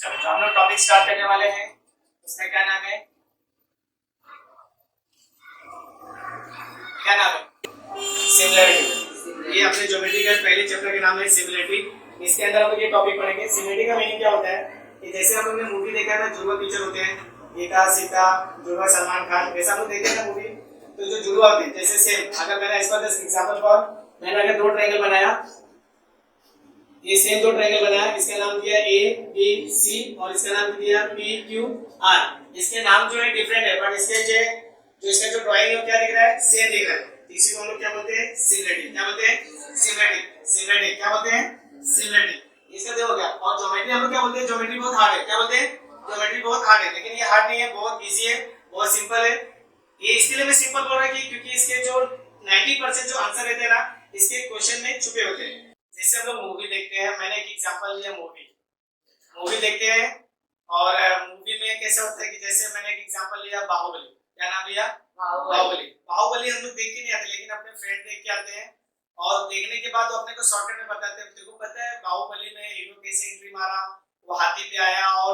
चलो तो हम लोग टॉपिक स्टार्ट करने वाले हैं। उसका क्या नाम है? क्या नाम है? सिमिलरिटी। ये अपने ज्योमेट्री का पहले चैप्टर का नाम है सिमिलरिटी। इसके अंदर हम लोग ये टॉपिक पढ़ेंगे। सिमिलरिटी का मीनिंग क्या होता है कि जैसे हम लोग ने मूवी देखा है ना, जुड़वा पिक्चर होते हैं, गीता सीता, जुड़वा सलमान खान, वैसा हम लोग देखते हैं ना मूवी। तो जो जुड़वा होते हैं जैसे सेम, अगर मैंने इस पर जस्ट एग्जांपल फॉर, मैंने अगर दो ट्रायंगल बनाया, ये सेम दो ट्रायंगल बनाया, इसका नाम दिया ए बी सी और इसका नाम दिया पी क्यू आर। इसके नाम जो है डिफरेंट है, बट इसके जो इसका जो ड्राइंग है क्या दिख रहा है, सेम दिख रहा है। इसी को हम लोग क्या बोलते हैं, सिमिलरिटी। क्या बोलते हैं? सिमिलरिटी। सिमिलरिटी क्या बोलते हैं? सिमिलरिटी। इसका देखो क्या, और ज्योमेट्री हम लोग क्या बोलते हैं, ज्योमेट्री बहुत हार्ड है। क्या बोलते हैं? ज्योमेट्री बहुत हार्ड है, लेकिन ये हार्ड नहीं है, बहुत इजी है, बहुत सिंपल है। ये इसके लिए मैं सिंपल बोल रहा हूं क्योंकि इसके जो 90% जो आंसर रहते हैं ना, इसके क्वेश्चन में छुपे होते हैं। जैसे हम लोग मूवी देखते हैं, मैंने एक एग्जांपल लिया, मूवी देखते हैं और मूवी में कैसा होता है कि जैसे मैंने एक एग्जांपल लिया बाहुबली। क्या नाम लिया? बाहुबली हम लोग देख के नहीं आते, लेकिन अपने फ्रेंड देख के आते हैं और देखने के बाद वो अपने को शॉर्टकट में बताते हैं। तेरे को पता है बाहुबली में हीरो कैसे एंट्री मारा, वो हाथी पे आया और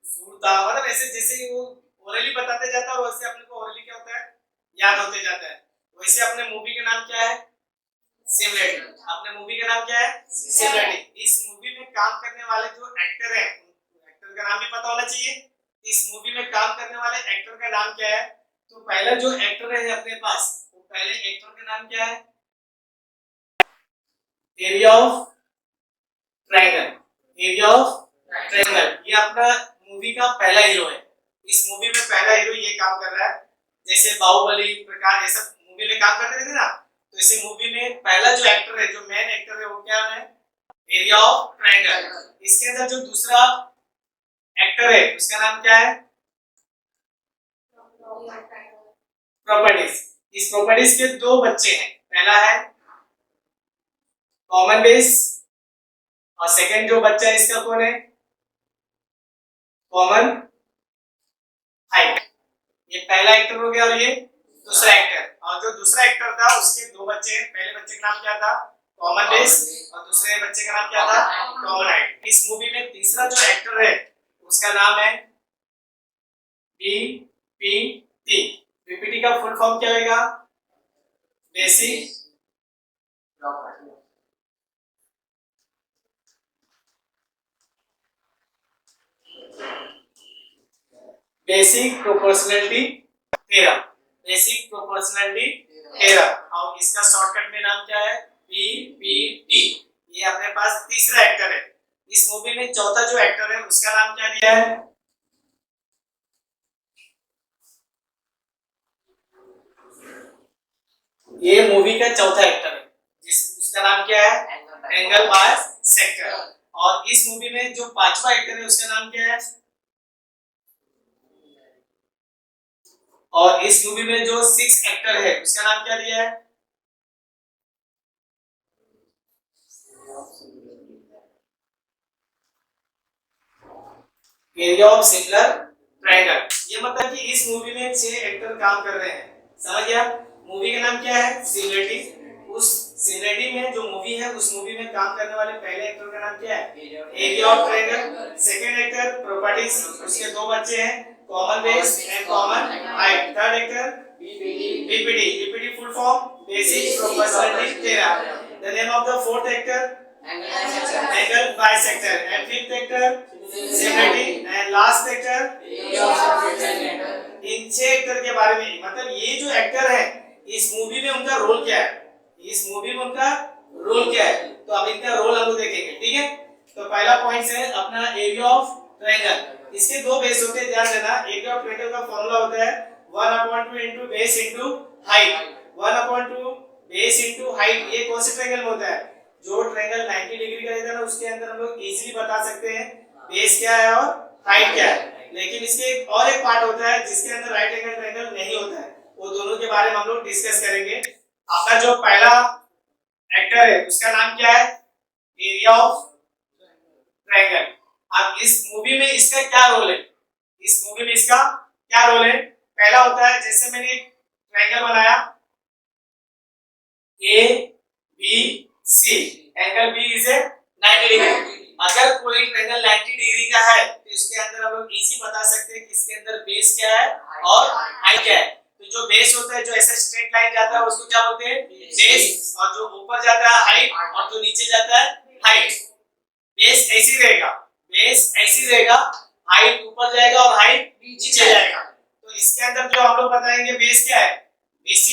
सूर था, मतलब ऐसे जैसे वो ओरली बताते जाता है और वैसे अपने को ओरली क्या होता है, याद होते जाता है। वैसे अपने मूवी का नाम क्या है? सिमिलरिटी। अपने मूवी का नाम क्या है? सिमिलरिटी। इस मूवी में काम करने वाले जो एक्टर हैं, एक्टर का नाम भी पता होना चाहिए। इस मूवी में काम करने वाले एक्टर का नाम क्या है? तो पहला जो एक्टर है अपने पास, वो पहले एक्टर का नाम क्या है? Area of triangle. Area of triangle, ये अपना मूवी का पहला हीरो है। इस मूवी में पहला हीरो ये काम कर रहा है। जैसे बाहुबली प्रकार ये सब मूवी में काम करते थे ना, तो इसी मूवी में पहला जो एक्टर है, जो मेन एक्टर है, वो क्या है? Area of triangle. इसके अंदर जो दूसरा एक्टर है उसका नाम क्या है? प्रॉपर्टीज। इस प्रॉपर्टीज के दो बच्चे हैं, पहला है कॉमन बेस और सेकंड जो बच्चा है इसका कौन है? Common height. ये पहला एक्टर हो गया और ये दूसरा एक्टर। और जो दूसरा एक्टर था उसके दो बच्चे हैं, पहले बच्चे का नाम क्या था? कॉमन बेस और दूसरे बच्चे का नाम क्या था? Common height. इस मूवी में तीसरा जो एक्टर है उसका नाम है बीपीटी। बीपीटी का फुल फॉर्म क्या होगा? Basic basic proportionality theorem. Basic proportionality theorem. और इसका शॉर्टकट में नाम क्या है? बीपीटी। ये अपने पास तीसरा एक्टर है। इस मूवी में चौथा जो एक्टर है उसका नाम क्या दिया है? ये मूवी का चौथा एक्टर है, उसका नाम क्या है? Angle by sector. और इस मूवी में जो पांचवा एक्टर है उसका नाम क्या है? और इस मूवी में जो सिक्स एक्टर है उसका नाम क्या दिया है? Area of similar triangle. ये मतलब कि इस मूवी में 6 एक्टर काम कर रहे हैं। समझ गया? मूवी का नाम क्या है? सिमिलरिटी। उस सिमिलरिटी में जो मूवी है, उस मूवी में काम करने वाले पहले एक्टर का नाम क्या है? Area of triangle. Second actor properties, उसके दो बच्चे हैं, common base and common height. Third actor BPT. BPT full form basic proportionality theorem. The name of the fourth actor angle bisector. And fifth actor similarity and last actor. In 6 actor के बारे में, मतलब ये जो actor है इस movie में उनका रोल क्या है, इस मूवी में उनका रोल क्या है, तो अब इनका रोल हम लोग देखेंगे। ठीक है? तो पहला पॉइंट है अपना एरिया ऑफ ट्रायंगल। इसके दो बेस होते हैं, ध्यान देना। एरिया ऑफ ट्रायंगल का फार्मूला होता है 1/2 into base into height. 1/2 base into height. ये कौन से ट्रायंगल में होता है? जो ट्रायंगल 90 डिग्री का रहता है ना, उसके अंदर हम लोग इजीली बता सकते हैं बेस क्या है और हाइट क्या है। लेकिन इसके एक पार्ट होता है जिसके अंदर राइट एंगल ट्रायंगल नहीं होता है। वो दोनों के बारे में हम लोग डिस्कस करेंगे। अपना जो पहला एक्टर है उसका नाम क्या है? Area of triangle. अब इस मूवी में इसका क्या रोल है? इस मूवी में इसका क्या रोल है? पहला होता है, जैसे मैंने एक ट्रायंगल बनाया A B C, angle B is a 90 degree. अगर कोई ट्रायंगल 90 डिग्री का है तो इसके अंदर हम लोग इजी बता सकते हैं कि इसके अंदर बेस क्या है और हाइट क्या है। तो जो बेस होता है, जो ऐसा स्ट्रेट लाइन जाता है उसको क्या बोलते हैं, बेस। और जो ऊपर जाता है हाइट, और जो नीचे जाता है हाइट। बेस ऐसी रहेगा, बेस ऐसी रहेगा, हाइट ऊपर जाएगा और हाइट नीचे जाएगा। तो इसके अंदर जो हम लोग बताएंगे बेस क्या है, BC,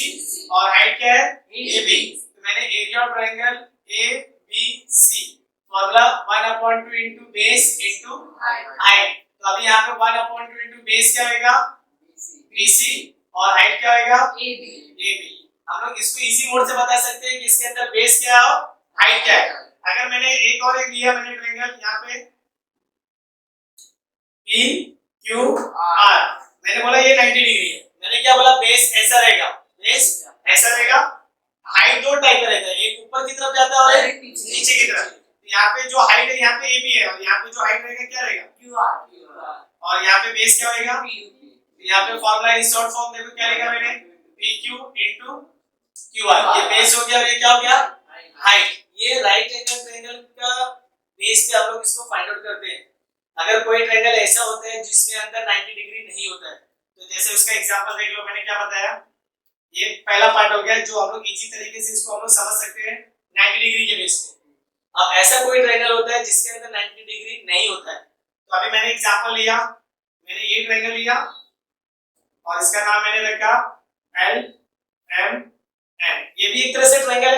और हाइट क्या है, AB। तो मैंने area of triangle ABC formula 1/2 into base into height. तो अभी यहाँ पे 1/2 इनटू बेस क्या होगा, BC, और हाइट क्या होगा, AB। हम लोग इसको इजी मोड से बता सकते हैं कि इसके अंदर बेस क्या है और हाइट क्या है। अगर मैंने एक और एक लिया, मैंने ट्रायंगल यहाँ पे PQR, मैंने बोला ये 90 डिग्री है। मैंने क्या बोला, बेस ऐसा रहेगा, बेस ऐसा रहेगा, हाइट दो टाइप का रहता है, एक ऊपर की तरफ जाता है और एक नीचे की तरफ। यहाँ पे जो हाइट है यहाँ पे AB है, और यहाँ पे जो हाइट रहेगा क्या रहेगा, QR, और यहाँ पे बेस क्या होगा, यहाँ पे फॉर्मूला इन शॉर्ट फॉर्म देखो क्या लिखा मैंने, PQ इनटू QR। ये बेस हो गया और ये क्या हो गया, हाइट। ये राइट एंगल ट्रायंगल का बेस पे हम लोग इसको फाइंड आउट करते हैं। अगर कोई ट्रायंगल ऐसा होता है जिसमें अंदर 90 डिग्री नहीं होता है, तो जैसे उसका एग्जांपल देख लो, मैंने क्या बताया, ये पहला पार्ट हो गया जो हम लोग इजी तरीके से इसको हम लोग समझ सकते हैं 90 डिग्री के बेस पे। अब ऐसा कोई ट्रायंगल होता है जिसके अंदर 90 डिग्री नहीं होता है। तो अभी मैंने एग्जांपल लिया, मैंने ये ट्रायंगल लिया और इसका नाम मैंने रखा LMN। ये भी एक तरह से ट्रायंगल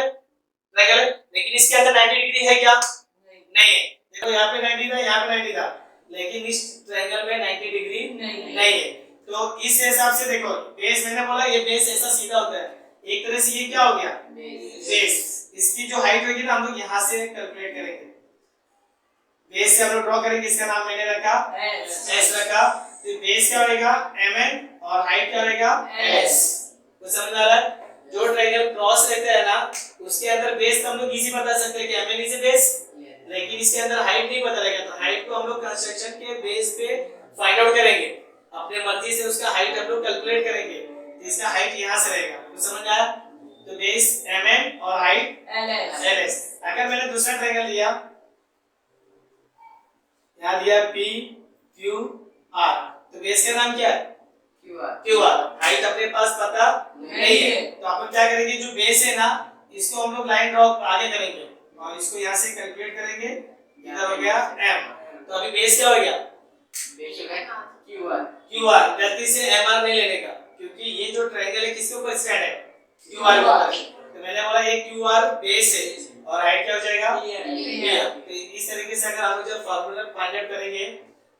है, लेकिन इसके अंदर 90 डिग्री है क्या, नहीं है। देखो यहाँ पे 90 था, यहाँ पे 90 था, लेकिन इस ट्रायंगल में 90 डिग्री नहीं है। तो इस हिसाब से देखो, बेस मैंने बोला ये बेस ऐसा सीधा होता है, एक तरह से ये क्या हो गया, बेस। इसकी जो हाइट होगी ना हम लोग यहाँ से कैलकुलेट करेंगे, बेस से हम लोग ड्रॉ करेंगे। इसका नाम मैंने रखा S रखा। तो बेस क्या होगा, MN, और हाइट क्या होगा, LS। तो समझ आ रहा है, जो ट्रायंगल क्रॉस रहता है ना उसके अंदर बेस हम लोग इजी बता सकते हैं कि MN इज बेस, लेकिन इसके अंदर हाइट नहीं पता रहेगा। तो हाइट को हम लोग कंस्ट्रक्शन के बेस पे फाइंड आउट करेंगे, अपने मर्जी से उसका हाइट हम लोग कैलकुलेट करेंगे। तो इसका हाइट यहाँ से रहेगा, तो समझ आया। तो बेस MN और हाइट LS। अगर मैंने दूसरा ट्रायंगल लिया, यहाँ दिया PQR, तो बेस का नाम क्या है, QR। हाइट अपने पास पता नहीं है, तो अपन क्या करेंगे, जो बेस है ना इसको हम लोग लाइन ड्रॉ आगे करेंगे और इसको यहाँ से कैलकुलेट करेंगे। इधर हो गया M। तो अभी बेस क्या हो गया, QR। गलती से MR नहीं लेने का, क्योंकि ये जो ट्रायंगल है किसके ऊपर स्टैंड है, QR के ऊपर। तो मैंने बोला ये QR बेस है और हाइट क्या हो जाएगा, तो इस तरीके से अगर हम लोग जब फार्मूला फाइंड आउट करेंगे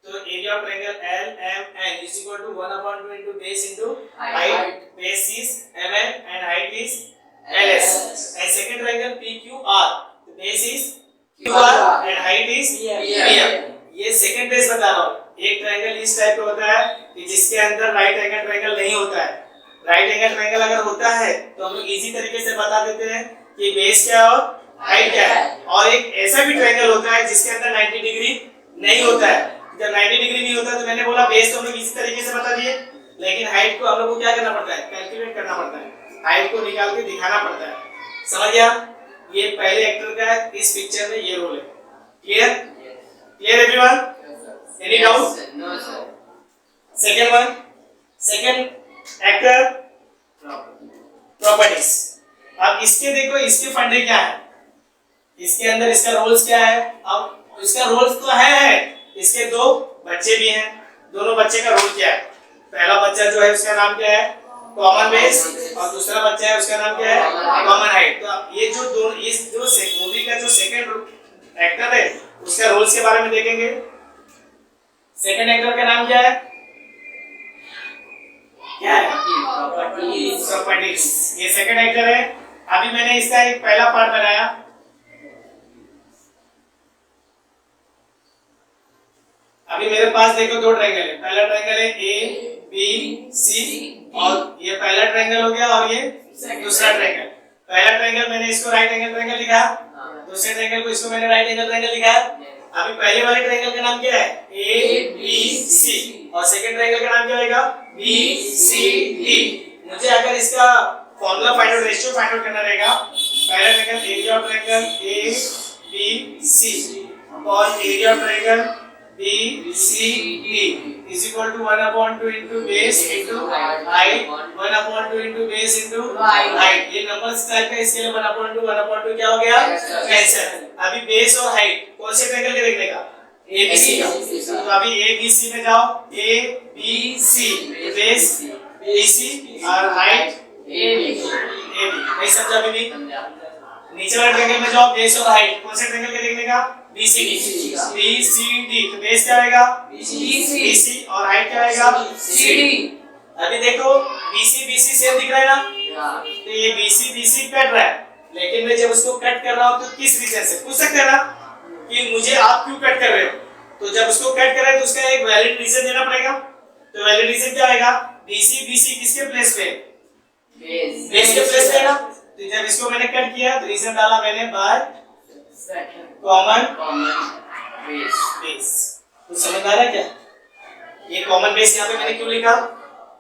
तो area of triangle LMN is equal to 1/2 into base into height. Base is MN and height is LS. And second triangle PQR, the base is QR and height is PM. ये second base बता रहा हूँ। एक triangle इस type का होता है कि जिसके अंदर राइट एंगल ट्रायंगल नहीं होता है। राइट एंगल ट्रायंगल अगर होता है तो हम लोग इजी तरीके से बता देते हैं कि बेस क्या है और हाइट क्या है। और एक ऐसा भी ट्रायंगल होता है जिसके अंदर 90 डिग्री नहीं होता है। जब 90 डिग्री नहीं होता तो मैंने बोला बेस तो हम लोग इसी तरीके से बता दिए, लेकिन हाइट को हम लोग को क्या करना पड़ता है, कैलकुलेट करना पड़ता है, हाइट को निकाल के दिखाना पड़ता है। समझ गया। ये पहले एक्टर का इस पिक्चर में ये रोल है। Clear clear everyone, any doubt? No sir. Second one, second actor properties. अब इसके देखो, इसके फंडे क्या है, इसके अंदर इसका रोल्स क्या है। अब इसका रोल्स तो है, इसके दो बच्चे भी हैं, दोनों बच्चे का रोल क्या है। पहला बच्चा जो है उसका नाम क्या है, कॉमन बेस, और दूसरा बच्चा है उसका नाम क्या है, कॉमन हाइट। तो ये जो दो, इस जो मूवी का जो सेकंड एक्टर है उसका रोल्स के बारे में देखेंगे। सेकंड एक्टर का नाम क्या है, क्या है, प्रॉपर्टीज। ये सेकंड एक्टर है। अभी मैंने इसका एक पहला पार्ट बनाया। अभी मेरे पास देखो दो ट्रायंगल है। पहला ट्रायंगल है ABC और ये पहला ट्रायंगल हो गया, और ये दूसरा ट्रायंगल। पहला ट्रायंगल मैंने इसको राइट एंगल ट्रायंगल लिखा, दूसरे ट्रायंगल को इसको मैंने राइट एंगल ट्रायंगल लिखा। अभी पहले वाले ट्रायंगल का नाम क्या है, ABC, और सेकंड ट्रायंगल का नाम क्या होगा, BCD। मुझे अगर इसका formula find out, ratio find out करना रहेगा, पहला triangle area of triangle ABC और area of triangle B C D is equal to 1/2 into base into height 1/2 into base into height. ये नंबर्स टाइप का, इसके लिए 1/2 क्या हो गया, कैंसिल। अभी बेस और हाइट कौन से ट्रायंगल के देखने का, ए बी सी का। तो अभी ए बी सी में जाओ, A B C base B C और हाइट ए बी। नहीं समझा अभी भी? नीचे वाले ट्रायंगल में जाओ, बेस और हाइट कौन से ट्रायंगल के देखने का, बी सी डी। तो बेस क्या आएगा, बी सी और हाइट क्या आएगा, सी डी। अभी देखो बी सी सेम दिख रहा है ना, तो ये बी सी कट रहा है, लेकिन मैं जब उसको कट कर रहा हूँ तो किस रीजन से, पूछ सकते हैं ना कि मुझे आप क्यों कट कर रहे हो। तो जब उसको कट कर रहे हैं तो उसका एक वैलिड रीजन देना पड़ेगा। तो वैलिड रीजन क्या आएगा, बी सी किसके प्लेस पे, बेस के प्लेस पे ना। तो जब इसको मैंने कट किया तो रीजन डाला मैंने बाय कॉमन बेस। तो समझ आ रहा है क्या, ये कॉमन बेस यहाँ पे मैंने क्यों लिखा,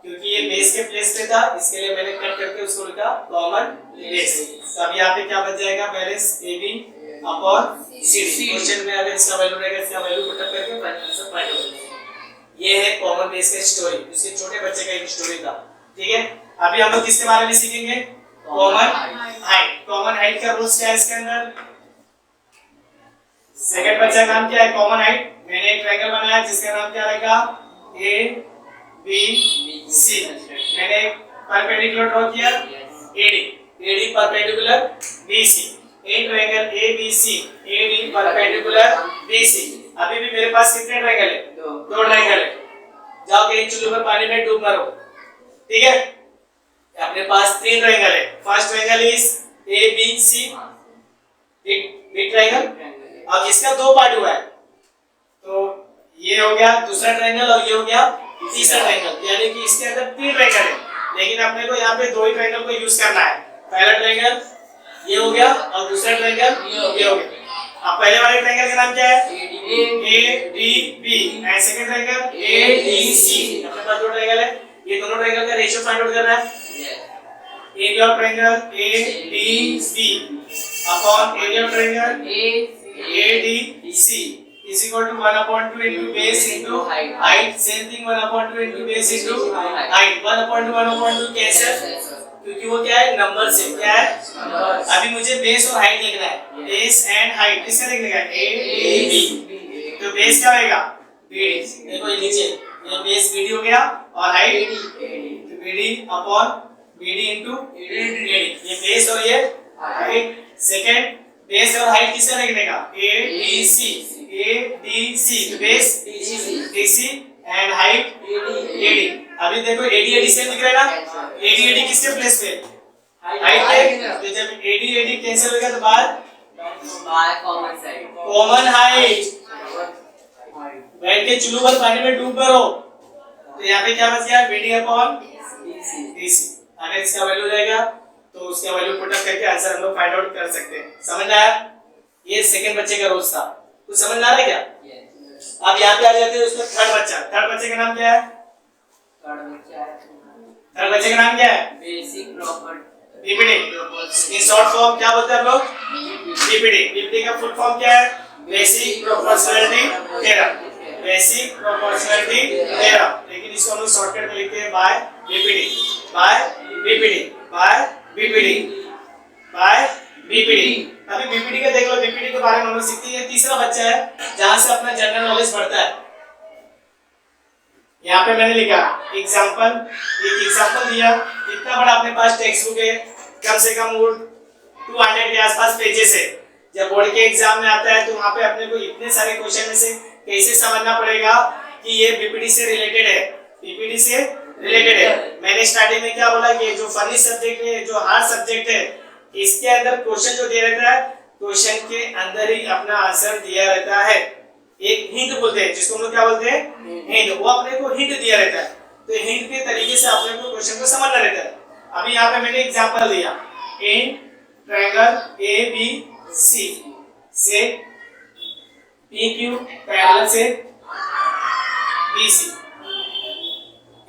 क्योंकि ये बेस के प्लेस पे था, इसके लिए मैंने कट करके उसको लिखा कॉमन बेस। तो अब यहाँ पे क्या बच जाएगा, balance A B upon C D. Question में अगर इसका वैल्यू रहेगा, इसका वैल्यू पुट अप करके फाइनल आंसर फाइंड हो जाएगा। ये है कॉमन बेस का स्टोरी, उसके छोटे बच्चे का एक स्टोरी था। ठीक है, अभी हम लोग किसके बारे में सीखेंगे, कॉमन हाइट। कॉमन हाइट का रूल्स क्या है इसके अंदर, सेकंड बच्चा का नाम क्या है, कॉमन हाइट। मैंने एक ट्रायंगल बनाया जिसका नाम क्या रहेगा, ए बी सी। मैंने परपेंडिकुलर ड्रॉ किया एडी परपेंडिकुलर बी सी। एक triangle A B C AD perpendicular B C. अभी भी मेरे पास कितने ट्रायंगल है, दो ट्रायंगल है। जाओ के एक चुल्लू में पानी में डूब मारो। ठीक है, अपने पास तीन ट्रायंगल है। First triangle is A B C, big triangle. अब इसका दो पार्ट हुआ है, तो ये हो गया दूसरा ट्रायंगल और ये हो गया तीसरा ट्रायंगल, यानी कि इसके अंदर तीन ट्रायंगल है, लेकिन अपने को यहाँ पे दो ही ट्रायंगल को यूज करना है। पहला ट्रायंगल ये हो गया और दूसरा ट्रायंगल ये हो गया। अब पहले वाले ट्रायंगल का नाम क्या है, A D B, and second triangle A D C. अपने पास दो ट्रायंगल है, ये दोनों ट्रायंगल का रेशियो फाइंड आउट करना है। Area of triangle A D B upon area of triangle A D C is equal to 1/2 into base into height. Same thing 1/2 into base into height. 1/2 cancel, क्योंकि वो क्या है, number से क्या है, अभी मुझे बेस और हाइट देखना है। बेस एंड हाइट किसका देखने का, ए बी। तो बेस क्या होगा, बी डी। देखो ये नीचे ये बेस बी डी हो गया और हाइट तो B D upon B D into A D. ये बेस और ये हाइट। सेकंड बेस और हाइट किसका देखने का, A D C. A D C base D C and height A D. अभी देखो ए डी सेम दिख रहा है ना, ए डी किसके प्लेस पे, हाइट पे। तो जब ए डी कैंसिल हो गया तो बाय कॉमन हाइट। बैठ के चुल्लू पर पानी में डूब करो, तो यहाँ पे क्या बच गया, B D upon D C. अगर इसका वैल्यू रहेगा तो उसका वैल्यू पुट अप करके आंसर हम लोग फाइंड आउट कर सकते हैं। समझ आया, ये सेकंड बच्चे का रोज था, कुछ समझ आ रहा है क्या। अब यहाँ पे आ जाते हैं उसका थर्ड बच्चे का नाम क्या है, थर्ड बच्चे का नाम क्या है, basic property BPD. In short form क्या बोलते हैं हम लोग, बीपीडी। बीपीडी का फुल फॉर्म क्या है, basic proportionality theorem. Basic proportionality theorem, लेकिन इसको हम लोग शॉर्टकट में लिखते हैं by BPD, by BPD, by BPD, by BPD. अभी बीपीडी का देख लो, बीपीडी के बारे में हम लोग सीखते हैं। तीसरा बच्चा है जहां से अपना जनरल नॉलेज बढ़ता है। यहाँ पे मैंने लिखा एग्जांपल, एक एग्जांपल दिया। इतना बड़ा अपने पास टेक्स्ट बुक है, कम से कम 200 के आसपास पेजेस है। जब बोर्ड के एग्जाम में आता है तो वहाँ पे अपने को इतने सारे क्वेश्चन में से कैसे समझना पड़ेगा कि ये बीपीडी से रिलेटेड है, बीपीडी से रिलेटेड है। मैंने स्टार्टिंग में क्या बोला कि जो फनी सब्जेक्ट है, जो हार्ड सब्जेक्ट है, इसके अंदर क्वेश्चन जो दिया रहता है, क्वेश्चन के अंदर ही अपना आंसर दिया रहता है। एक हिंट बोलते हैं जिसको हम लोग क्या बोलते हैं, हिंट। वो अपने को हिंट दिया रहता है, तो हिंट के तरीके से अपने को क्वेश्चन को समझना रहता है। अभी यहाँ पे मैंने एग्जांपल दिया, in triangle A B C से पी क्यू पैरेलल से B C,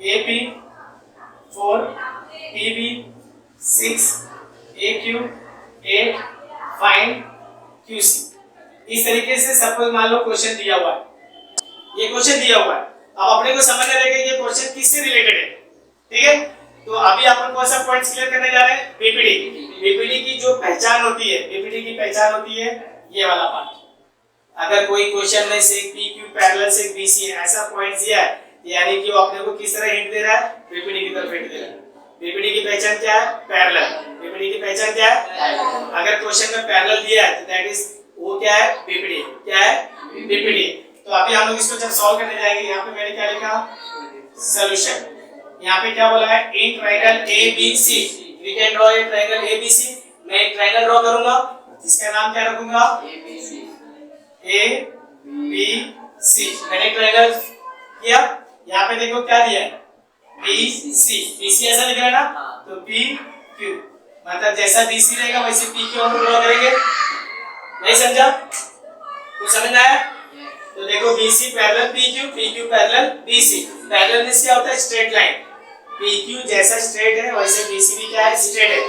A P 4 P B 6 A Q 8 find Q C. इस तरीके से सपोज मान लो क्वेश्चन दिया हुआ है, ये क्वेश्चन दिया हुआ है, अब अपने को समझना रहेगा ये क्वेश्चन किससे रिलेटेड है, ठीक है। तो अभी अपन कौन सा पॉइंट्स क्लियर करने जा रहे हैं, बीपीडी। बीपीडी की जो पहचान होती है, बीपीडी की पहचान होती है ये वाला पार्ट। अगर कोई क्वेश्चन में से पी क्यू पैरेलल से बीसी ऐसा पॉइंट दिया है, यानी कि वो अपने को किस तरह हिंट दे रहा है, बीपीडी की तरफ हिंट दे रहा है। बीपीडी की पहचान क्या है, पैरेलल। बीपीडी की पहचान क्या है, अगर क्वेश्चन में पैरेलल दिया है तो दैट इज वो क्या है, बीपीडी। क्या है, बीपीडी। तो अभी हम लोग इसको जब सॉल्व करने जाएंगे, यहाँ पे मैंने क्या लिखा, सॉल्यूशन। यहाँ पे क्या बोला है, in triangle ABC we can draw a triangle ABC। मैं एक ट्रायंगल ड्रॉ करूंगा जिसका नाम क्या रखूंगा, ABC। मैंने ट्रायंगल किया, यहाँ पे देखो क्या दिया है, BC ऐसा लिख रहा है ना, तो PQ मतलब जैसा BC रहेगा वैसे PQ हम ड्रॉ करेंगे। नहीं समझा, कुछ समझ में आया? तो देखो BC parallel PQ, PQ parallel BC। Parallel means क्या होता है, स्ट्रेट लाइन। PQ जैसा स्ट्रेट है वैसे BC भी क्या है, स्ट्रेट है।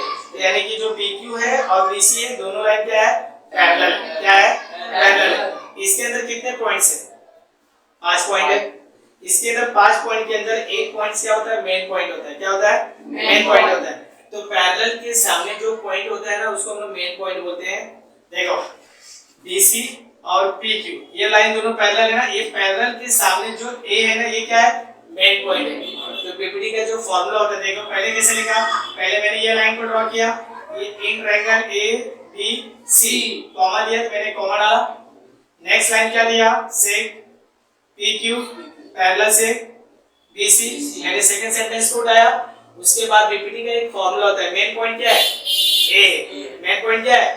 यानी कि जो PQ है और BC है दोनों लाइन क्या है, पैरेलल। क्या है, पैरेलल है। इसके अंदर कितने पॉइंट्स हैं, 5 पॉइंट है। इसके अंदर 5 पॉइंट के अंदर एक पॉइंट क्या होता है, मेन पॉइंट होता है। क्या होता है, मेन पॉइंट होता है। तो पैरेलल के सामने जो पॉइंट होता है ना उसको हम लोग मेन पॉइंट बोलते हैं। देखो BC और PQ ये लाइन दोनों पैरेलल है ना, ये पैरेलल के सामने जो A है ना ये क्या है, मेन पॉइंट है। तो बीपीडी का जो फार्मूला होता है, देखो पहले कैसे लिखा, पहले मैंने ये लाइन को ड्रॉ किया, ये इन ट्रायंगल ABC कॉमा दिया, मैंने कॉमा डाला। नेक्स्ट लाइन क्या दिया, सेक PQ पैरेलल से BC, मैंने सेकंड सेंटेंस को उठाया। उसके बाद बीपीडी का एक फार्मूला होता है, मेन पॉइंट क्या है, A। मेन पॉइंट क्या है,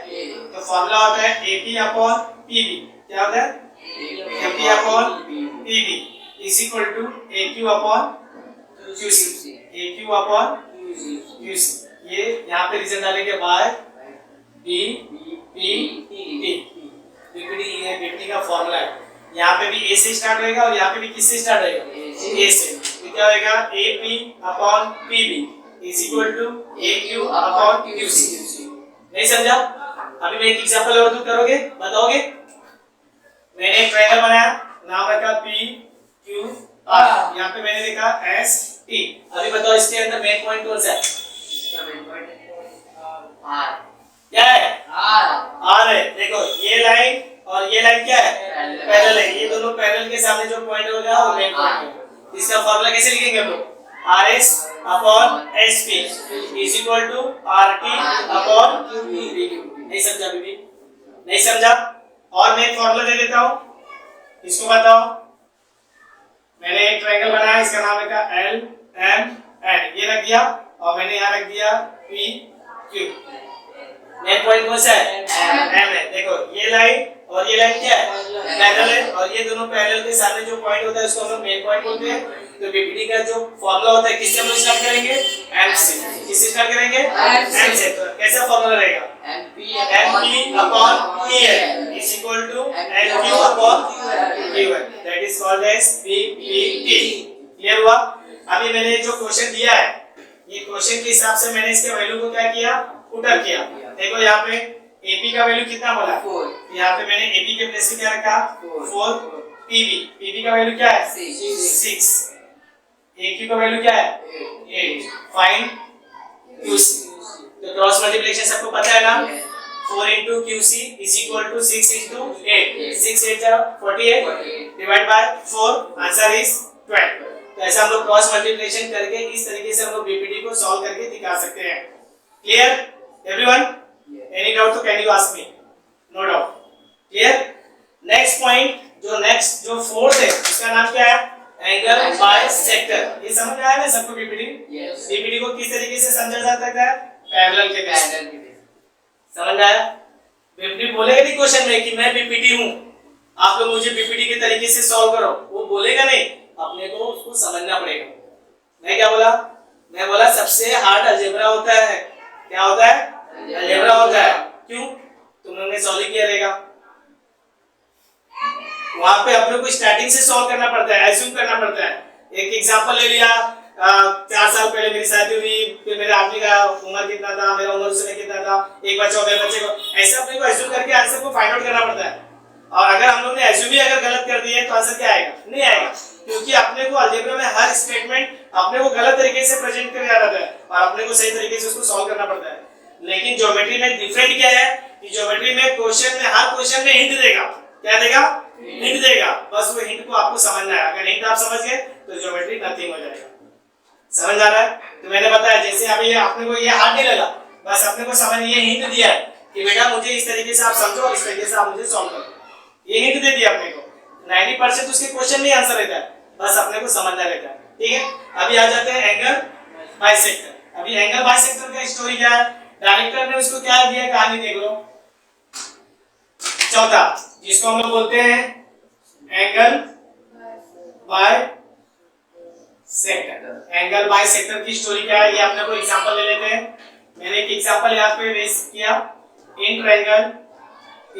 तो फार्मूला होता है AP अपॉन PB। क्या होता है, AP upon PB is equal to AQ upon QC। AQ upon QC। ये यहाँ पे रीजन डालेंगे बाय BPD। BPD ये BPD का फॉर्मूला है। यहाँ पे भी A से स्टार्ट होएगा और यहाँ पे भी किससे स्टार्ट होएगा, A से। तो क्या होएगा, AP upon PB is equal to AQ upon QC। नहीं समझा? अभी मैं एक एग्जांपल और दूं, करोगे, बताओगे। मैंने एक ट्रायंगल बनाया, नाम रखा PQR, यहाँ पे मैंने लिखा ST। अभी बताओ इसके अंदर मेन पॉइंट कौन सा है, क्या है, R है। देखो ये लाइन और ये लाइन क्या है, पैरेलल है। ये दोनों पैरेलल के सामने जो पॉइंट होगा वो मेन पॉइंट है। इसका फार्मूला कैसे लिखेंगे हम लोग, RS upon SP is equal to RT upon QQ। नहीं समझा बीबी, नहीं समझा? और मैं एक फार्मूला दे देता हूँ, इसको बताओ। मैंने एक ट्रायंगल बनाया, इसका नाम रखा LMN, ये रख दिया, और मैंने यहाँ रख दिया PQ। मेन पॉइंट कौन सा है, M है। देखो ये लाइन और ये लाइन क्या है, पैरेलल है, और ये दोनों पैरेलल के सामने जो पॉइंट होता है उसको हम लोग मेन पॉइंट बोलते हैं। तो बीपीडी का जो फॉर्मूला होता है किससे हम लोग स्टार्ट करेंगे, M से। किससे स्टार्ट करेंगे, M से। तो कैसा फॉर्मूला रहेगा, MP upon PL is equal to NQ upon QL, that is called as BPD। Clear हुआ? अभी मैंने जो क्वेश्चन दिया है, ये क्वेश्चन के हिसाब से मैंने इसके वैल्यू को क्या किया, पुटअप किया। देखो यहाँ पे AP का वैल्यू कितना बोला, 4। यहाँ पे मैंने AP के प्लेस पे क्या रखा, 4। PB का वैल्यू क्या है, 6। AQ का वैल्यू क्या है, 8। Find QC। तो क्रॉस मल्टीप्लिकेशन सबको पता है ना, 4 into QC is equal to 6 into 8। 6 8 48 divide by 4, answer is 12। तो ऐसा हम लोग क्रॉस मल्टीप्लिकेशन करके इस तरीके से हम लोग बीपीडी को सॉल्व करके दिखा सकते हैं। Clear everyone? एनी डाउट तो can you ask me, no doubt. Clear? Next point, जो फोर्थ है उसका नाम क्या है, एंगल बाइसेक्टर। ये समझ आया ना सबको बीपीडी? बीपीडी को किस तरीके से समझा जा सकता है, पैरेलल के बेस पे। समझ आया? बीपीडी बोलेगा नहीं क्वेश्चन में कि मैं बीपीडी हूं, आप लोग मुझे बीपीडी के तरीके से सॉल्व करो, वो बोलेगा नहीं, अपने को उसको समझना पड़ेगा। मैं क्या बोला, मैं बोला सबसे हार्ड अलजेब्रा होता है। क्या होता है, अलजेब्रा होता है। क्यों, तुम लोगों ने सॉल्व किया रहेगा, वहां पे अपने को स्टार्टिंग से सॉल्व करना पड़ता है, एज्यूम करना पड़ता है। एक एग्जांपल ले लिया, 4 साल पहले मेरी शादी हुई, फिर मेरे आदमी का उम्र कितना था, मेरा उम्र उस समय कितना था, एक बच्चा हो, मेरे बच्चे को, ऐसे अपने को एज्यूम करके आंसर को फाइंड आउट करना पड़ता है। और अगर हम लोग ने एज्यूम ही अगर गलत कर दिया तो आंसर क्या आएगा? नहीं आएगा, क्योंकि अपने को अलजेब्रा में हर स्टेटमेंट अपने को गलत तरीके से प्रेजेंट किया जाता है और अपने को सही तरीके से उसको सॉल्व करना पड़ता है। लेकिन ज्योमेट्री में डिफरेंट क्या है कि ज्योमेट्री में क्वेश्चन में हर क्वेश्चन में हिंट देगा। क्या देगा? हिंट देगा। बस वो हिंट को आपको समझना है। अगर हिंट आप समझ गए तो ज्योमेट्री नथिंग हो जाएगा। समझ आ रहा है? तो मैंने बताया जैसे अभी आपने को ये हार्ड नहीं लगा, बस अपने को समझ ये हिंट दिया है कि बेटा मुझे इस तरीके से आप समझो और इस तरीके से आप मुझे सॉल्व करो। ये हिंट दे दिया अपने को। 90% उसके क्वेश्चन में आंसर रहता है, बस अपने को समझना रहता है। ठीक है, अभी आ जाते हैं एंगल बाइसेक्टर। अभी एंगल बाइसेक्टर का स्टोरी क्या है? डायरेक्टर ने उसको क्या दिया, कहानी देख लो। चौथा, जिसको हम लोग बोलते हैं एंगल बाइसेक्टर। एंगल बाइसेक्टर की स्टोरी क्या है, ये अपने को एग्जांपल ले लेते हैं। मैंने एक एग्जांपल यहाँ पे रेस किया। इन ट्रायंगल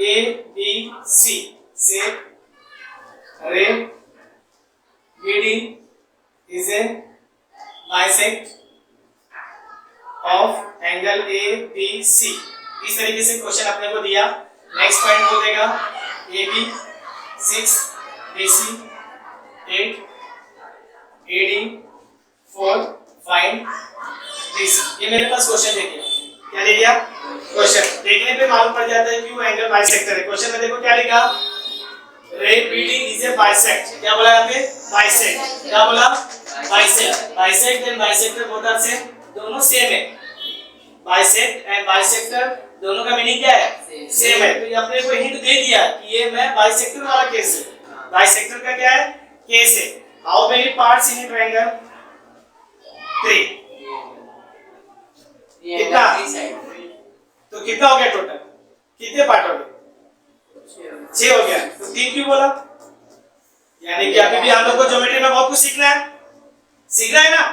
ABC से रे BD is a bisect of angle ABC। इस तरीके से क्वेश्चन अपने को दिया। नेक्स्ट पॉइंट को देगा AB 6 BC 8 AD 4 find BC। ये मेरे पास क्वेश्चन देखिए, क्या लिख दिया? क्वेश्चन देखने पे मालूम पड़ जाता है क्यों एंगल बाइसेक्टर है। क्वेश्चन में देखो क्या लिखा, रे BD इज ए बाइसेक्ट। क्या बोला यहाँ पे? बाइसेक्ट। क्या बोला? Bisect. Bisect and bisector both are same, दोनों सेम है। बाइसेक्ट एंड बाइसेक्टर दोनों का मीनिंग क्या है? सेम है। तो ये अपने को हिंट दे दिया कि ये मैं बाइसेक्टर वाला केस है। बाइसेक्टर का क्या है? केस है। How many parts in A triangle? 3। कितना? तो कितना हो गया टोटल? कितने पार्ट हो गए? 6 हो गया। तो 3 क्यों बोला? यानी कि अभी भी हम लोग को ज्योमेट्री में बहुत कुछ सीखना है ना।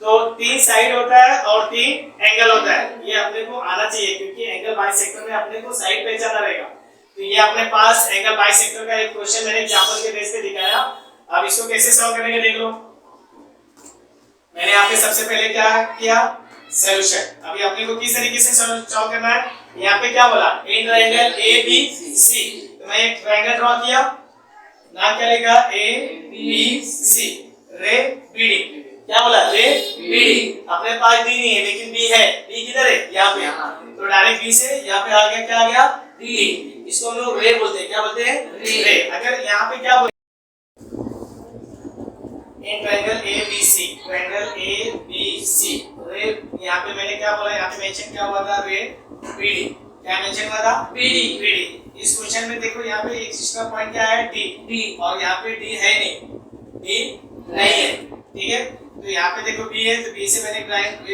तो 3 साइड होता है और 3 एंगल होता है, ये अपने को आना चाहिए, क्योंकि एंगल बाइसेक्टर में अपने को साइड पहचाना रहेगा। तो ये अपने पास एंगल बाइसेक्टर का एक क्वेश्चन मैंने एग्जांपल के बेस पे दिखाया। अब इसको कैसे सॉल्व करेंगे देख लो। मैंने यहाँ पे सबसे पहले क्या किया, सॉल्यूशन। अभी अपने को किस तरीके से सॉल्व करना है, यहाँ पे क्या बोला, इन ट्रायंगल ABC। तो मैं एक ट्रायंगल ड्रॉ किया, नाम क्या लिखा, ABC, रे BD। क्या बोला, रे BD। अपने पास D नहीं है लेकिन B है। B किधर है, यहाँ पे। तो डायरेक्ट B से यहाँ पे आ गया, क्या आ गया, D। इसको हम लोग रे बोलते हैं। क्या बोलते हैं, रे। अगर यहाँ पे क्या बोले, इन ट्रायंगल ABC, ट्रायंगल ABC, रे, यहाँ पे मैंने क्या बोला, यहाँ पे मेंशन क्या हुआ था, रे BD। क्या मेंशन हुआ था, BD। इस क्वेश्चन में देखो यहाँ पे एक इसका पॉइंट क्या है, D, और यहाँ पे D है नहीं है। ठीक है, तो यहाँ पे देखो B है, तो B से मैंने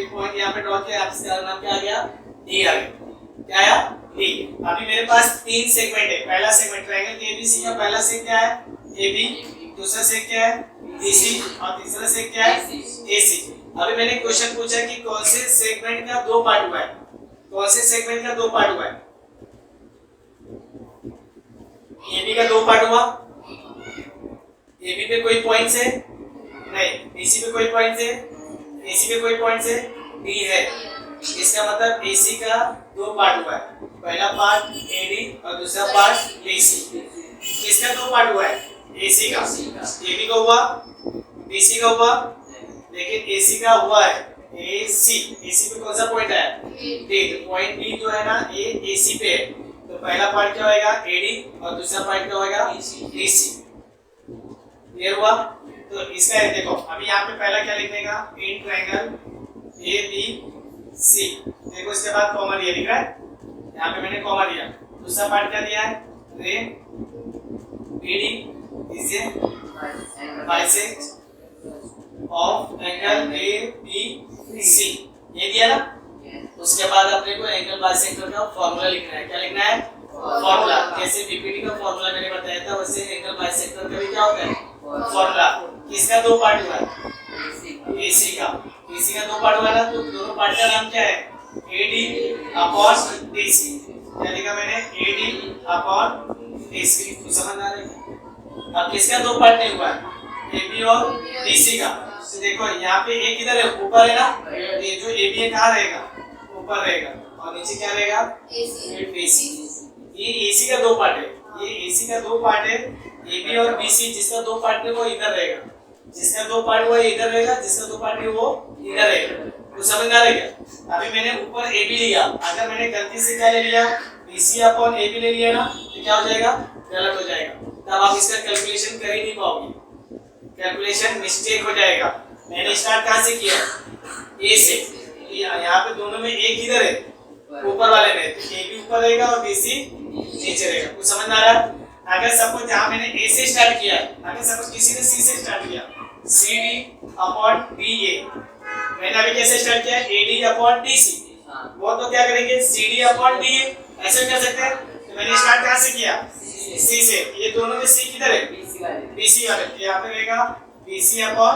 एक पॉइंट यहाँ पे ड्रॉ किया। इसका नाम क्या आ गया, D आ गया। क्या आया, D। अभी मेरे पास 3 सेगमेंट है। पहला सेगमेंट ट्रायंगल ABC का पहला सेग क्या है, AB, दूसरा सेग क्या है, BC, और तीसरा सेग क्या है, AC। अभी मैंने क्वेश्चन पूछा कि कौन से सेगमेंट का 2 पार्ट हुआ है, कौन से सेगमेंट का 2 पार्ट हुआ है। AB का 2 पार्ट हुआ, AB पे कोई पॉइंट है नहीं, BC पे कोई पॉइंट है, AC पे कोई पॉइंट है, D है। इसका मतलब AC का 2 पार्ट हुआ है। पहला पार्ट AD और दूसरा पार्ट BC। किसका 2 पार्ट हुआ है, AC का। AB का हुआ, BC का हुआ, लेकिन AC का हुआ है AC पे कौन सा पॉइंट है, D। तो पॉइंट D जो है ना, ये AC पे है। तो पहला पार्ट क्या होएगा, AD, और दूसरा पार्ट क्या होएगा, BC। क्लियर हुआ? तो इसका देखो, अभी यहाँ पे पहला क्या लिखने का, इन ट्रायंगल ABC। देखो इसके बाद कॉमा दिया, दिख रहा है, यहाँ पे मैंने कॉमा दिया। दूसरा पार्ट क्या दिया है, रे BD is a bisect of angle ABC। ये दिया ना। उसके बाद अपने को एंगल बाइसेक्टर का फॉर्मूला लिखना है। क्या लिखना है, फॉर्मूला। जैसे बीपीडी का फॉर्मूला मैंने बताया था, वैसे एंगल बाइसेक्टर का भी क्या होता है, फॉर्मूला। किसका 2 पार्ट हुआ है, AC का। AC का 2 पार्ट हुआ ना, तो दोनों पार्ट का नाम क्या है, AD अपॉन DC। क्या लिखा मैंने, AD अपॉन DC। तो समझ आ रहा है। अब किसका 2 पार्ट नहीं हुआ है, AB और DC का। तो देखो यहाँ पे एक इधर है, ऊपर है ना, ये जो AB है कहाँ रहेगा, ऊपर रहेगा, और नीचे क्या रहेगा, AC। ये AC का 2 पार्ट है। ये AC का दो पार्ट है, AB और BC, जिसका दो पार्ट है वो इधर रहेगा, जिसका दो पार्ट वो इधर रहेगा, जिसका दो पार्ट है वो इधर रहेगा। तो समझ आ रहा है क्या? अभी मैंने ऊपर AB लिया, अगर मैंने गलती से क्या ले लिया, BC अपॉन AB ले लिया ना, तो क्या हो जाएगा? गलत हो जाएगा, तब आप इसका कैलकुलेशन कर ही नहीं पाओगे, कैलकुलेशन मिस्टेक हो जाएगा। मैंने स्टार्ट कहाँ से किया? A से। यहाँ पे दोनों में एक इधर है, ऊपर वाले में, तो AB ऊपर रहेगा और BC नीचे रहेगा। कुछ समझ आ रहा है? अगर सपोज जहाँ मैंने A से स्टार्ट किया, अगर सपोज किसी ने C से स्टार्ट किया, CD अपॉन DA, मैंने अभी कैसे स्टार्ट किया? AD अपॉन DC, वो तो क्या करेंगे? CD अपॉन DA, ऐसे कर सकते हैं। तो मैंने स्टार्ट कहाँ से किया? C से। ये दोनों में C किधर है? BC वाले, यहाँ पे रहेगा BC अपॉन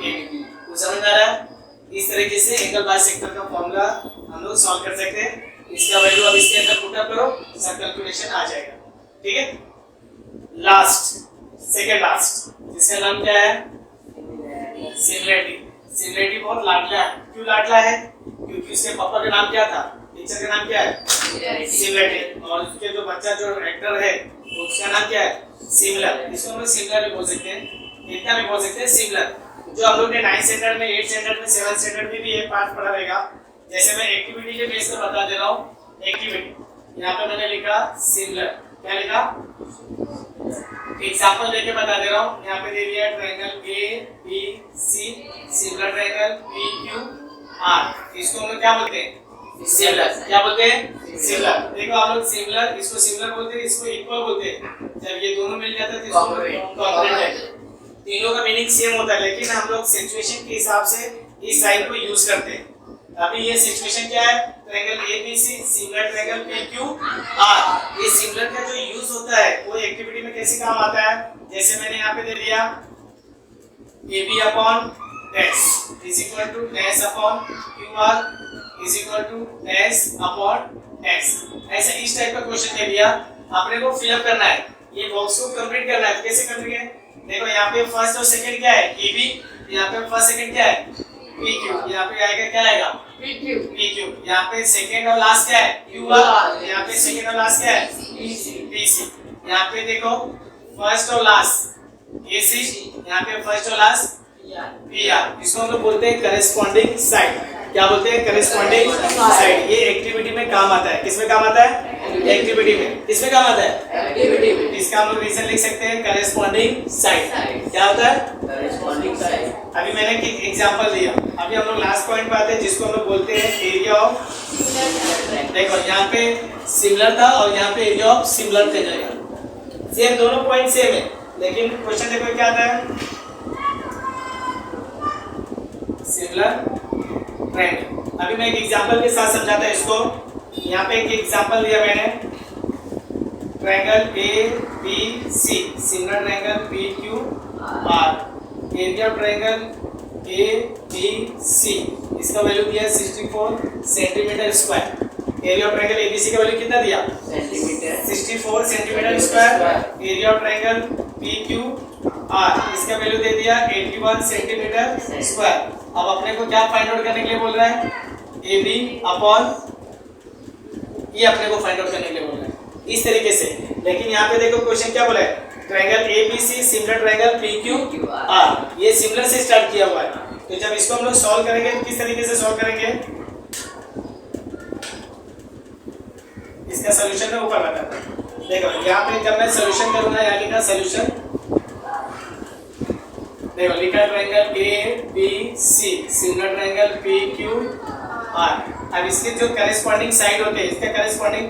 AD। कुछ समझ आ रहा है? इस तरीके से एंगल बाइसेक्टर का फॉर्मूला हम लोग सॉल्व कर सकते हैं। इसका वैल्यू अब इसके अंदर पुट अप करो, सब कैलकुलेशन आ जाएगा। ठीक है, लास्ट, सेकंड लास्ट, जिसका नाम क्या है? सिमिलरिटी। सिमिलरिटी बहुत लाडला है। क्यों लाडला है? क्योंकि उसके पापा का नाम क्या था? टीचर का नाम क्या है? सिमिलरिटी। और उसके जो बच्चा जो एक्टर है उसका नाम क्या है? सिमिलर। इसको हम लोग सिमिलर भी बोल सकते हैं, इतना भी बोल सकते हैं सिमिलर। जो हम लोग ने 9th स्टैंडर्ड में, 8th स्टैंडर्ड में, 7th स्टैंडर्ड में भी ये पार्ट पढ़ा रहेगा। जैसे मैं एक्टिविटी के बेस पर बता दे रहा हूँ। एक्टिविटी यहाँ पे मैंने लिखा सिमिलर, क्या लिखा? एग्जांपल देके बता दे रहा हूँ। यहाँ पे दे दिया triangle ABC, similar triangle PQR। इसको हम लोग क्या बोलते हैं? सिमिलर। क्या बोलते हैं? सिमिलर। देखो आप लोग सिमिलर, इसको सिमिलर बोलते हैं, इसको इक्वल बोलते हैं। जब ये दोनों मिल जाते हैं तो इसको कॉन्ग्रुएंट है। तीनों का मीनिंग सेम होता है, लेकिन हम लोग सिचुएशन के हिसाब से इस साइन को यूज करते हैं। अभी ये सिचुएशन क्या है? Triangle ABC, similar triangle PQR। ये सिमिलर का जो यूज होता है वो एक्टिविटी में कैसे काम आता है? जैसे मैंने यहाँ पे दे दिया AB upon dash is equal to dash upon QR is equal to dash upon X। ऐसा इस टाइप का क्वेश्चन दे दिया, आपने को फिल अप करना है, ये बॉक्स को कंप्लीट करना है। कैसे करेंगे? देखो यहाँ पे फर्स्ट और सेकंड क्या है? AB, यहाँ पे फर्स्ट सेकंड क्या है? PQ, यहाँ पे आएगा क्या आएगा? PQ। यहाँ पे सेकंड और लास्ट क्या है? QR, यहाँ पे सेकंड और लास्ट क्या है? BC। यहाँ पे देखो फर्स्ट और लास्ट AC, यहाँ पे फर्स्ट और लास्ट PR। इसको हम लोग बोलते हैं करेस्पॉन्डिंग साइड। क्या बोलते हैं? Corresponding side. ये एक्टिविटी में काम आता है। किसमें काम आता है? एक्टिविटी में। किसमें काम आता है? एक्टिविटी में। इसका हम लोग रीजन लिख सकते हैं करेस्पॉन्डिंग साइड। क्या होता है? Corresponding side. अभी मैंने एक एग्जांपल दिया, अभी हम लोग लास्ट पॉइंट पे आते हैं जिसको हम लोग बोलते हैं एरिया ऑफ। देखो यहाँ पे सिमिलर था और यहाँ पे एरिया ऑफ सिमिलर थे जाएगा। सेम, दोनों पॉइंट सेम है, लेकिन क्वेश्चन देखो क्या आता है? Similar triangle. अभी मैं एक एग्जांपल के साथ समझाता हूं इसको। यहाँ पे एक एग्जांपल दिया मैंने, triangle ABC, similar triangle PQR, area triangle ABC, इसका वैल्यू दिया है 64 centimetre square. Area of triangle ABC का वैल्यू कितना दिया? Centimetre. 64 centimetre square. Area of triangle PQR, इसका वैल्यू दे दिया 81 सेंटीमीटर स्क्वायर। अब अपने को क्या फाइंड आउट करने के लिए बोल रहा है? AB अपॉन, ये अपने को फाइंड आउट करने के लिए बोल रहा है इस तरीके से। लेकिन यहाँ पे देखो क्वेश्चन क्या बोला है? Triangle ABC, similar triangle PQR। ये सिमिलर से स्टार्ट किया हुआ है, तो जब इसको हम लोग सॉल्व करेंगे तो किस तरीके से सॉल्व करेंगे? इसका सॉल्यूशन मैं ऊपर बताता हूं। देखो यहाँ पे जब मैं सॉल्यूशन करूंगा, यहाँ लिखा सॉल्यूशन, देखो लिखा triangle ABC, similar triangle PQR। अब इसके जो करेस्पॉन्डिंग साइड होते हैं, इसका करेस्पॉन्डिंग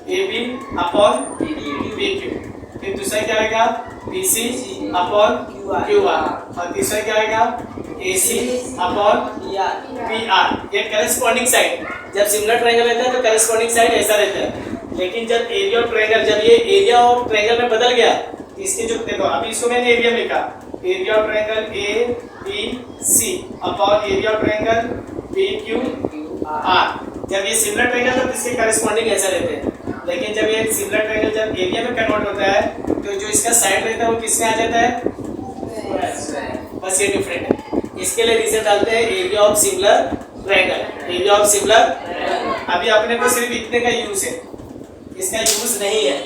AB अपॉन PQ। फिर दूसरा क्या आएगा? BC upon QR। और तीसरा क्या आएगा? AC upon PR। ये करेस्पॉन्डिंग साइड। जब सिमिलर ट्रायंगल रहता है तो करेस्पॉन्डिंग साइड ऐसा रहता है, लेकिन जब एरिया ऑफ ट्रायंगल, जब ये एरिया ऑफ ट्रायंगल में बदल गया, इसके जो देखो अभी इसको मैंने एरिया लिखा, area of triangle ABC upon area of triangle PQR। जब ये सिमिलर ट्रायंगल तो इसके करेस्पॉन्डिंग ऐसा रहते हैं, लेकिन जब ये सिमिलर ट्रायंगल जब एरिया में कन्वर्ट होता है तो जो इसका साइड रहता है वो किसमें आ जाता है? बस ये डिफरेंट है। इसके लिए रीजन डालते हैं area of similar triangle, area of similar. अभी अपने को सिर्फ इतने का यूज है, इसका यूज नहीं है,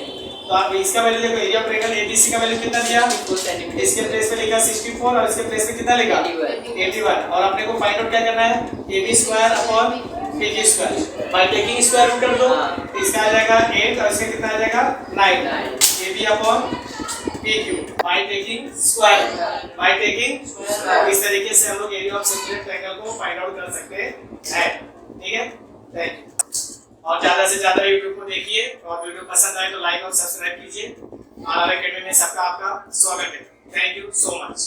तो आप इसका वैल्यू देखो, एरिया ऑफ ट्रायंगल एबीसी का वैल्यू कितना दिया, 4 सेंटीमीटर इसके प्लेस पे लिखा 64 और इसके प्लेस पे कितना लिखा 81, और अपने को फाइंड आउट क्या करना है, AB square upon PQ square, by taking square root कर दो, तो इसका आ जाएगा 8 और इसका कितना आ जाएगा 9, AB upon PQ bye taking square, by taking, इस तरीके से हम लोग एरिया ऑफ सिमिलर ट्रायंगल को फाइंड आउट कर सकते हैं। ठीक है, थैंक यू। और ज्यादा से ज्यादा यूट्यूब को देखिए, और वीडियो पसंद आए तो लाइक और सब्सक्राइब कीजिए। आर एकेडमी में सबका आपका स्वागत है। Thank you so much.